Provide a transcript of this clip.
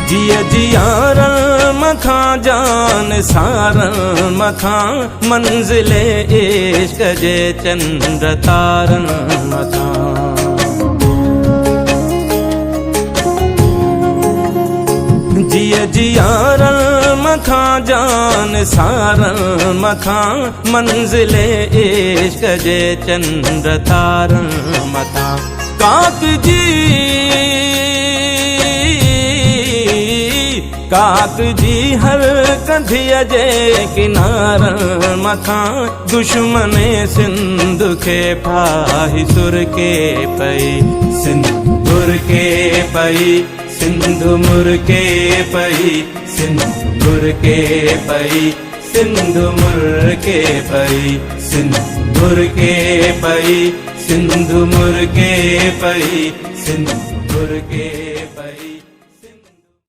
जिय जियारल मथा जान सारल मथा मंजिले इश्क जे चंद्र तारल मथा। जिय जियारल मथा जान सारल मथा मंजिले इश्क जे चंद्र तारल मथा। काक जी हर कंधिय जे किनारल मथा दुश्मने सिंध खे फाही सुर के पई सिंधुर के पई सिंधु मुर के पई सिंधुर के पई सिंधु मुर के पई सिंधुर के पई सिंधु मुर के पई सिंधुर के